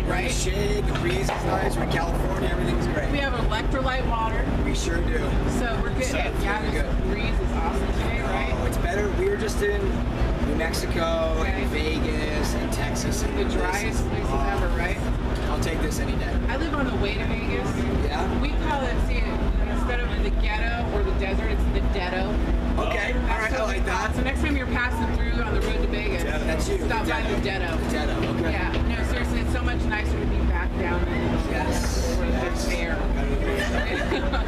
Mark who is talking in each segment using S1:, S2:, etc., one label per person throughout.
S1: right?
S2: Shade, the breeze is nice. We're in California, everything's great.
S1: We have electrolyte water.
S2: We sure do.
S1: So we're good. Yeah, this breeze is awesome today, right?
S2: Oh, it's better. We were just in New Mexico and Vegas and Texas. And
S1: the driest places ever, right?
S2: I'll take this any day.
S1: I live on the way to Vegas.
S2: Yeah?
S1: We call it, instead of the ghetto or the desert, it's the deado.
S2: Okay, all right, I like that.
S1: So next time you're passing through on the road to Vegas,
S2: that's you.
S1: stop by the deado.
S2: The deado, okay.
S1: Yeah, no, seriously, it's so much nicer to be back down in the air.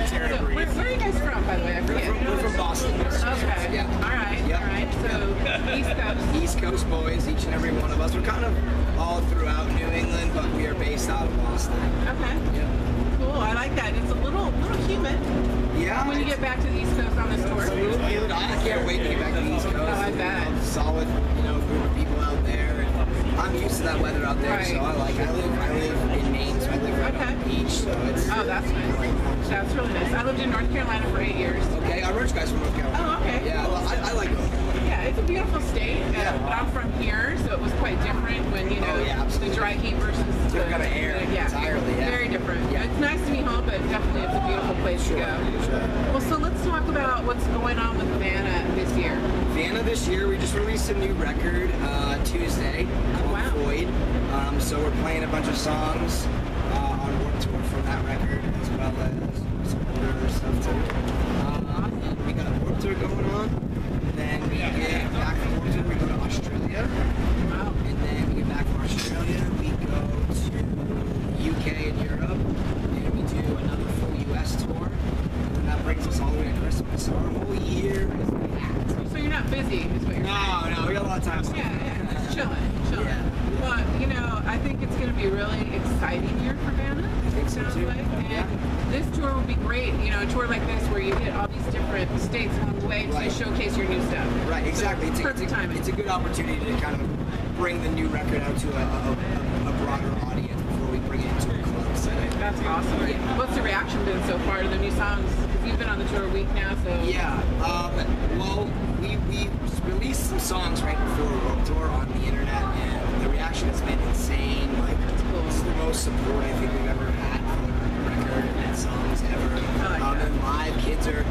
S1: So, where are you guys from, by the way? I forget.
S2: We're from Boston.
S1: Okay.
S2: Yeah.
S1: All right.
S2: Yep.
S1: All right. So East Coast.
S2: East Coast boys, each and every one of us. We're kind of all throughout New England, but we are based out of Boston.
S1: Okay.
S2: Yeah.
S1: Cool. I like that. It's a little humid.
S2: Yeah.
S1: When you get back to the East Coast on this tour.
S2: I can't wait to get back to the East Coast.
S1: Oh, I bet.
S2: Solid, group of people out there. And I'm used to that weather out there, so I like it. I live in Maine, so I live right on the beach, so it's...
S1: Oh, that's nice. That's really nice. I lived in North Carolina for 8 years.
S2: Okay, our merch guys from North Carolina.
S1: Oh, okay.
S2: Yeah,
S1: Cool.
S2: well, I like North Carolina.
S1: Yeah, it's a beautiful state, but I'm from here, so it was quite different when, the dry heat versus
S2: different kind of air entirely, yeah.
S1: Very different.
S2: Yeah.
S1: It's nice to be home, but definitely it's a beautiful place to go.
S2: Sure.
S1: Well, so let's talk about what's going on with Vanna this year.
S2: Vanna this year, we just released a new record Tuesday called Void. So we're playing a bunch of songs on Warped Tour from that record, as well as some other stuff too. We got a Warped Tour going on. Then we get back from Warped Tour, we go to Australia.
S1: Wow.
S2: And then we get back from Australia, we go to UK and Europe. And we do another full US tour. And that brings us all the way to Christmas. So our whole year is packed.
S1: So you're not busy, is what you're saying?
S2: No, we got a lot of time.
S1: Yeah, just chilling.
S2: Yeah.
S1: Well, I think it's going to be a really exciting year for Vanna.
S2: I think so too.
S1: Like. And this tour would be great, a tour like this where you hit all these different states along the way to showcase your new stuff.
S2: Right, exactly.
S1: So perfect timing.
S2: It's a good opportunity to kind of bring the new record out to a broader audience before we bring it into a club setting.
S1: That's awesome. What's the reaction been so far to the new songs? Because you've been on the tour a week now, so...
S2: Yeah, well, we released some songs right before Warped Tour on the internet, and the reaction has been insane. Like, this is the most support I think we've ever had for a record and songs ever. And live, kids are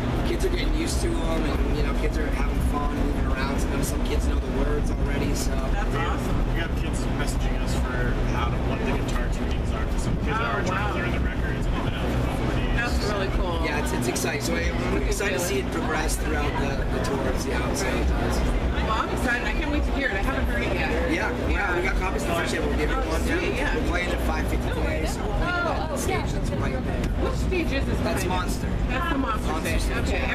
S2: getting used to them, and kids are having fun moving around. Some kids know the words already, so
S1: that's awesome.
S3: We have kids messaging us for what the guitar tunings are. So some kids are trying to learn the records and even out the melodies.
S1: That's really cool.
S2: Yeah, it's exciting. So I'm excited to see it progress throughout the tour and see how it does.
S1: Well, I'm excited. I can't wait to hear it. I haven't heard it yet.
S2: Yeah, we got copies of the shit. We'll give it one now. We're playing at 5:50 today, so we're playing that stage that's right there.
S1: Which stage is this?
S2: That's Monster.
S1: That's the Monster stage. Okay,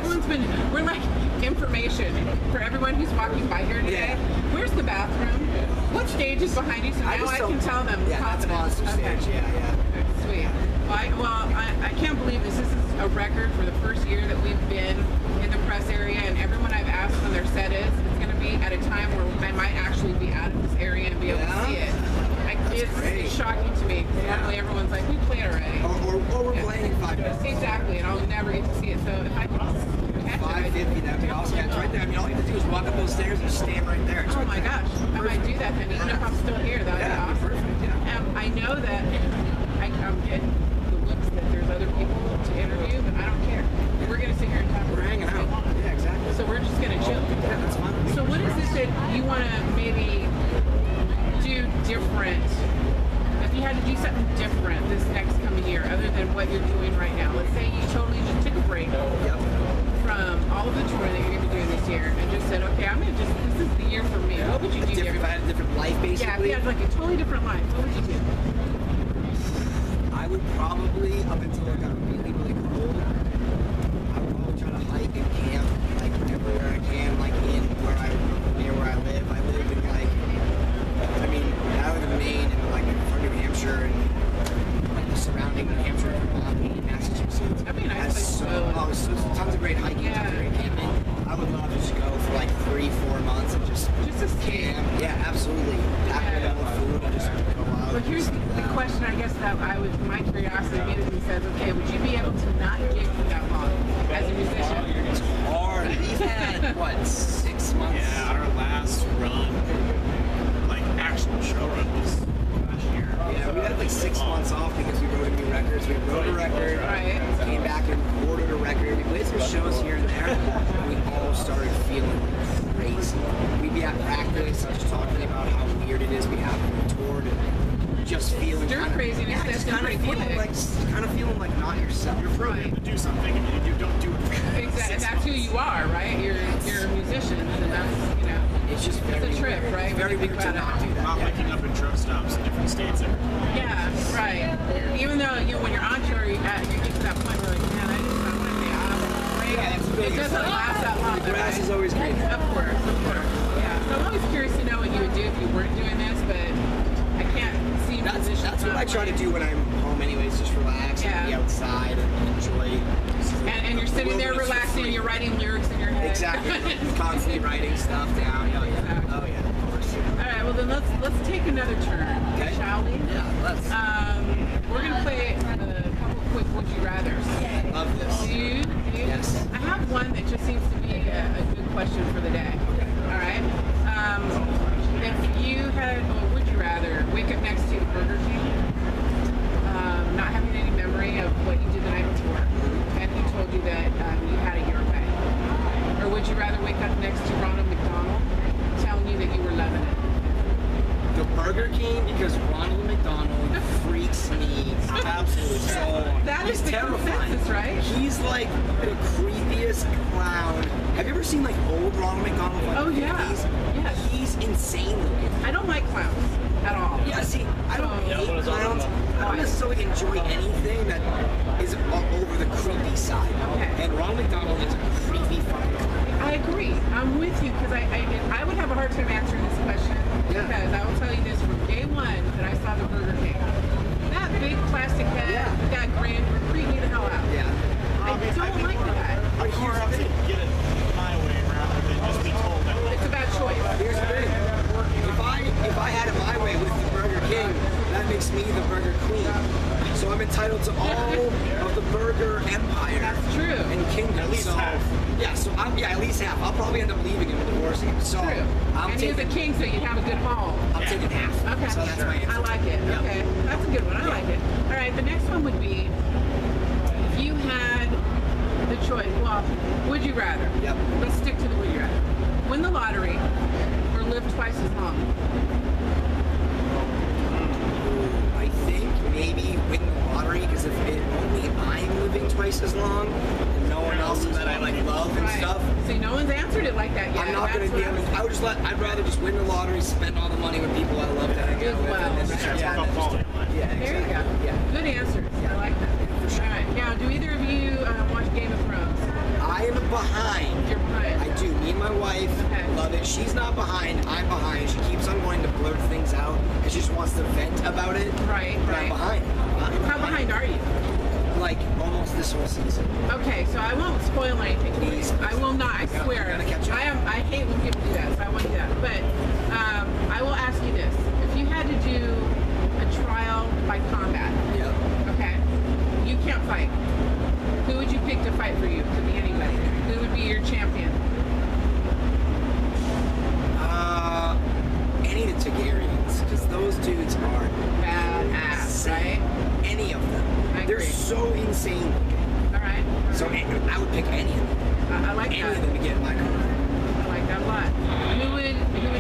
S1: we're like information for everyone who's walking by here today.
S2: Yeah.
S1: Where's the bathroom? What stage is behind you? So now I can tell them.
S2: Yeah, that's Monster stage. Yeah.
S1: Sweet. I can't believe this. This is a record for the first year that we've been in the press area, and everyone I've asked when their set is, it's going to be at a time where I might actually be out of this area and be able to see it. It's shocking to me. Normally everyone's like, we played already.
S2: Or we're playing in 5 minutes.
S1: Exactly, and I'll never get to see it. So if I can catch it,
S2: 5:50, that'd be awesome. Yeah, it's right there. All you have to do is walk up those stairs and stand right there.
S1: Oh my gosh, I might do that then, even if I'm still here. That would be awesome.
S2: Perfect, yeah.
S1: I know that I'm getting the looks that there's other people to interview, but I don't care. We're going to sit here and talk.
S2: We're hanging out. Yeah, exactly.
S1: So we're just going to chill.
S2: Yeah, that's fun.
S1: So what is it that you want to maybe do different? If you had to do something different this next coming year, other than what you're doing right now, let's say you totally just took a break from all of the touring that you're going to be doing this year and just said, okay, this is the year for me. What would you do different?
S2: If I had a different life, basically?
S1: Yeah, if you had like a totally different life, what would you do?
S2: I would probably, up until it got really, really cold, I would probably try to hike and camp, like, everywhere I can, like, near where I live. I live in, I live in Maine, and, like, in New Hampshire, and, like, the surrounding New Hampshire, Massachusetts.
S1: That'd be a nice place to
S2: go. So tons of great hiking, tons of great camping. I would love to just go for, like, 3-4 months and just camp. Yeah, absolutely. Pack a little food and just go out.
S1: Well, here's the question, I guess, that my curiosity immediately says, okay, would you be able to not gig for that long as a musician?
S2: It's hard. We've had, 6 months?
S3: Yeah, our last run, actual show run was last year.
S2: Yeah, we had really such talking about how weird it is we have on tour and just feeling
S1: Stir
S2: kind of,
S1: craziness,
S2: yeah,
S1: that's
S2: just kind of
S1: different,
S2: feeling
S1: yeah.
S2: like not yourself.
S3: You're programmed to do something and you don't do it.
S1: Exactly. That's who you are, right? You're musicians, and that's, you know,
S2: It's just very
S1: it's a trip,
S2: weird.
S1: right?
S2: It's very
S1: when you
S2: weird
S1: think
S2: to
S1: about
S2: not
S1: it.
S2: do that.
S3: Not
S2: Yeah.
S3: waking up in truck stops in different states every
S1: Yeah, right. Even though when you're on tour, you get to that point where like, man, I want to be off. Right?
S2: Yeah, that's really
S1: it doesn't last that long.
S2: The grass
S1: right?
S2: is always green.
S1: Of course. Yeah. So I'm always curious to know what you would do if you weren't doing this, but I can't see musicians.
S2: That's what
S1: not
S2: I try to
S1: playing.
S2: do when I'm home anyways, just relax and be
S1: Yeah.
S2: outside and enjoy.
S1: And you're sitting there
S2: wilderness for
S1: relaxing,
S2: free.
S1: you're writing lyrics in your head.
S2: Exactly. Constantly writing stuff down. Oh yeah.
S1: Exactly.
S2: Oh yeah. Of course.
S1: All right, well then let's take another turn,
S2: Okay.
S1: shall we?
S2: Yeah. Let's.
S1: We're gonna play a couple quick would you rather's.
S2: Love this.
S1: Do you?
S2: Yes.
S1: I have one that just seems to be a good question for the day.
S2: Okay.
S1: All right. If you had, would you rather wake up next to Burger King, not having any memory of what you did the night before, and he told you that you had it your way, or would you rather wake up next to Ronald McDonald, telling you that you were loving it?
S2: The Burger King, because Ronald McDonald freaks me absolutely so.
S1: That
S2: He's
S1: is the
S2: terrifying.
S1: consensus, right?
S2: He's like the creepiest clown. Have you ever seen like old Ronald McDonald? Like,
S1: Oh, yeah.
S2: Yes. He's insane looking.
S1: I don't like clowns at all.
S2: Yeah, see, I don't
S1: Yeah,
S2: hate
S4: what is all
S2: clowns.
S4: about?
S2: I don't necessarily enjoy anything that is over the creepy side.
S1: Okay.
S2: And Ronald McDonald is a creepy fucking clown.
S1: I agree. I'm with you because I would have a hard time answering this question
S2: Yeah.
S1: because I will tell you this from day one that I saw the Burger King. That big plastic head,
S2: Yeah.
S1: that grin, creeped me the hell out.
S2: Yeah.
S1: I don't like that.
S3: I'm more up to get it my way rather than just be told that.
S1: It's a bad choice.
S2: Here's the thing. If I had it my way with the Burger King, that makes me the Burger Queen. So I'm entitled to all of the burger empire.
S1: That's true.
S2: And kingdom.
S3: At least
S2: so,
S3: half.
S2: Yeah, so at least half. I'll probably end up leaving him and divorcing him. So
S1: True.
S2: I'm
S1: And he's a
S2: taking
S1: king, so you'd have a good haul.
S2: I'm taking half.
S1: Okay.
S2: So that's my answer.
S1: I like it.
S2: Yep.
S1: Okay. That's a good one. I like it. All right. The next one would be if you had the choice. Well, would you rather?
S2: Yep.
S1: Let's stick to the would you rather. Win the lottery or live twice as long?
S2: I think maybe win the lottery because if only I'm living twice as long and no one else that I like love and stuff.
S1: See, no one's answered it like that yet.
S2: I'm not
S1: That's
S2: gonna be
S1: what
S2: able.
S1: I'm-
S2: I would just I'd rather just win the lottery, spend all the money with people I love to hang out with.
S1: Well,
S2: and then
S1: right.
S2: just,
S3: That's
S2: yeah,
S3: called
S2: then
S3: quality
S2: just,
S3: of life.
S2: yeah,
S1: There you
S2: exactly.
S1: go.
S2: Yeah.
S1: Good answers. I like that. All right. Now, do either of you watch Game of Thrones?
S2: I am behind.
S1: You're behind.
S2: I do. Me and my wife
S1: Okay.
S2: love it. She's not behind. I'm behind. She keeps on wanting to blurt things out because she just wants to vent about it.
S1: Right,
S2: But
S1: right.
S2: I'm behind.
S1: How behind are you?
S2: Like almost this whole season.
S1: Okay, so I won't spoil anything for you.
S2: Please.
S1: I will not. I
S2: Yeah,
S1: swear.
S2: you gotta catch up.
S1: I hate when people do that, so I won't do that. But I will ask you this: if you had to do a trial by combat,
S2: Yep.
S1: okay, you can't fight. Who would you pick to fight for you? Could be anybody. Who would be your champion?
S2: Any of the Targaryens, because those dudes are
S1: Badass,
S2: insane.
S1: right?
S2: Any of them.
S1: I
S2: They're
S1: agree.
S2: so insane.
S1: All right.
S2: So I would pick any of them.
S1: I like
S2: Any
S1: that.
S2: of them to get in my corner.
S1: I like that a lot. Who would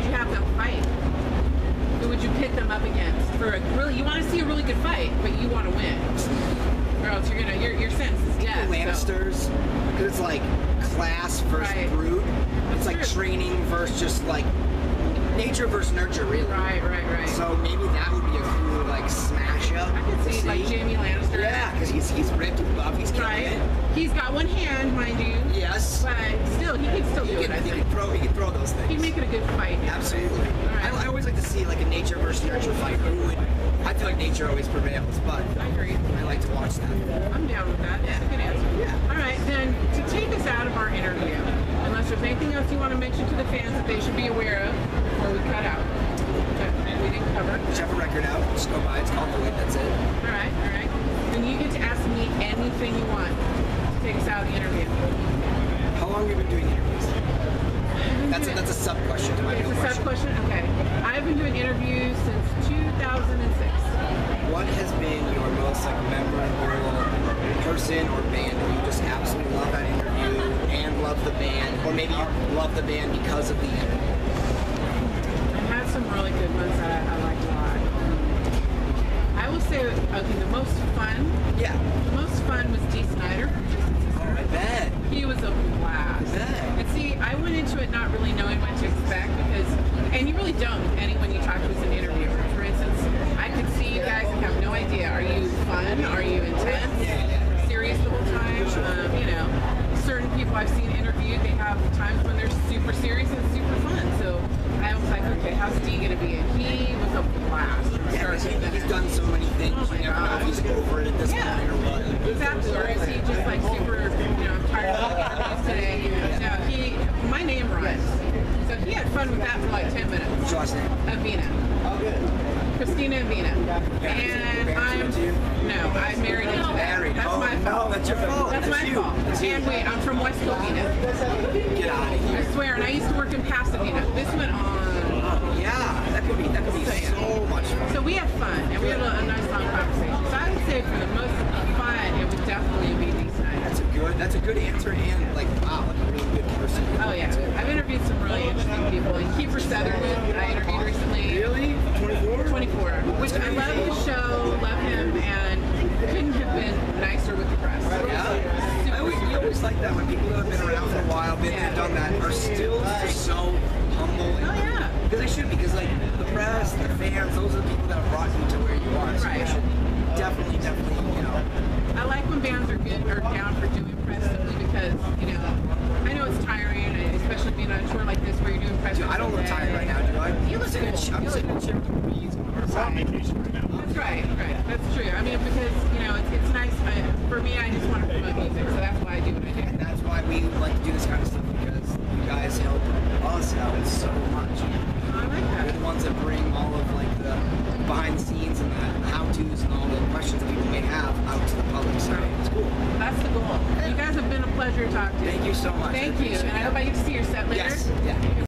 S1: you have them fight? Who would you pit them up against for a really? You want to see a really good fight, but you want to win, or else you're gonna your sentence is death. so-
S2: Lannisters, because it's like class versus
S1: Right.
S2: brute. It's like
S1: True.
S2: training versus just like nature versus nurture, really.
S1: Right.
S2: So maybe that would be a cool like smash up.
S1: I can
S2: to
S1: see like Jamie Lannister.
S2: Yeah, because he's ripped and buff. He's killing
S1: Right.
S2: it.
S1: He's got one hand, mind you,
S2: Yes.
S1: but still, he can still do it. I
S2: He
S1: think
S2: can throw those things.
S1: he'd make it a good fight.
S2: Absolutely.
S1: All right.
S2: I always like to see like a nature versus nurture fight. I feel like nature always prevails, but
S1: I agree.
S2: I like to watch that.
S1: I'm down with that. That's a good answer.
S2: Yeah.
S1: All right, then to take us out of our interview, unless there's anything else you want to mention to the fans that they should be aware of before we cut out that we didn't cover.
S2: Just have a record out. Just go by. It's called Void. That's it.
S1: All right. Then you get to ask me anything you want to take us out of the interview.
S2: How long have you been doing interviews? That's a sub question to my
S1: It's
S2: real
S1: a sub question? Okay. I've been doing interviews since 2006.
S2: What has been your most like memorable person or band that you just absolutely love that interview and love the band, or maybe you love the band because of the interview?
S1: some really good ones that I like a lot. I will say, okay, the most fun was Dee Snider.
S2: Oh, I bet.
S1: He was a blast.
S2: I bet.
S1: And see, I went into it not really knowing what to expect because, and you really don't with anyone you talk to as an interviewer. For instance, I could see you guys and have no idea. Are you fun? Are you intense? Serious the whole time? You know, certain people I've seen interviewed, they have times when they're super serious and super fun. So I was like, okay, how's Dee gonna be? And he was a blast.
S2: Yeah, he's done so many things.
S1: Oh my
S2: you never know if he's over it at this point or what.
S1: Exactly. Or is he just like super, you know, I'm tired of interviews today. No, my name rhymes. So he had fun with that for like 10 minutes.
S2: What's your last name?
S1: Avina.
S2: Oh, good.
S1: Christina Avina. And I'm married into that.
S2: Married.
S1: That's my
S2: No,
S1: fault.
S2: that's your fault.
S1: That's my
S2: you.
S1: fault. And wait, I'm from West Covina.
S2: Get out of here.
S1: I swear, and I used to work in Pasadena. This went on.
S2: Yeah, that could be so much fun.
S1: So we had fun, and we had a nice long conversation. So I would say for the most fun, it would definitely be Dee Snider.
S2: That's a good answer, and like wow, like a really good person.
S1: Oh yeah, I've interviewed some really interesting people. And Kiefer Sutherland, I interviewed recently.
S2: Really? 24?
S1: 24. Which I love the show, love him, and couldn't have been nicer with the press.
S2: Yeah. You always like that when people who have been around for a while, been there, done that, are still just so humble.
S1: Oh yeah.
S2: Because they should, because like the press, the fans, those are the people that have brought you to where you are. So
S1: Right.
S2: you should definitely, you know.
S1: I like when bands are good or down for doing press simply because, you know, I know it's tiring, especially being on a tour like this where you're doing press.
S2: Dude, I don't look tired right now, do I?
S1: You look cool.
S2: I'm sitting in a chair with the breeze.
S3: We're on vacation right now.
S1: That's right. That's true. I mean, because, you know, it's nice. For me, I just want to promote music, so that's why I do what I do.
S2: And that's why we like to do this kind of stuff, because you guys help us out so much.
S1: I like
S2: You're
S1: that.
S2: the ones that bring all of like the behind the scenes and the how-tos and all the questions that people may have out to the public. So it's cool.
S1: That's the goal. You guys have been a pleasure to talk to.
S2: Thank you so much.
S1: Thank you. And I hope I get to